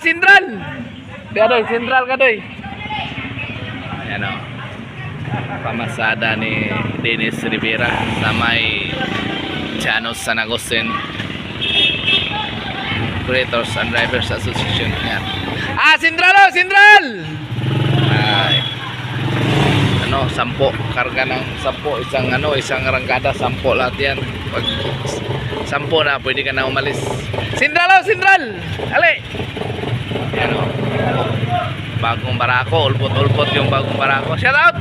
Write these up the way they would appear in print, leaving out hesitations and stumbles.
Sentral. Dia doy, sentral ka doy. Ayan o. Pamasada ni Dennis Rivera sa may Llanos San Agustin Operators and Drivers Association. Ayan. Sentral o, sentral. Ay. 10 karga ng 10 isang rangkada 10 lahat yan. Pag 10 na pwede ka na umalis. Sentral o, sentral. Ali. Ayan o. Bagong barako, ulpot yung bagong barako. Shout out.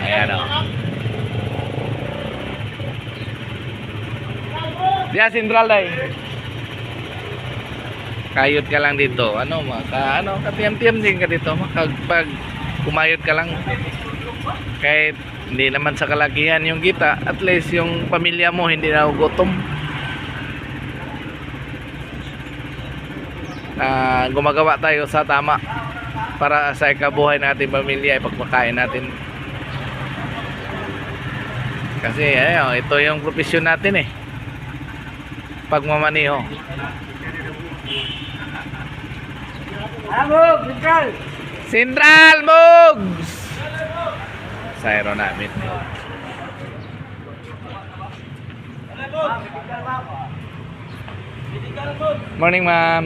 Ayan o. Diya sentral day. Kayod ka lang dito. Katiyam-tiyam din ka dito. Pag kumayod ka lang. Kahit hindi naman sa kalakihan yung kita, at least yung pamilya mo hindi na gutom. Gumagawa tayo sa tama para sa ikabuhay natin pamilya, ipagpakain natin. Kasi ito yung profesyon natin pagmamaniho. Sentral! Sentral Mugs! Sayro namin. Morning, ma'am.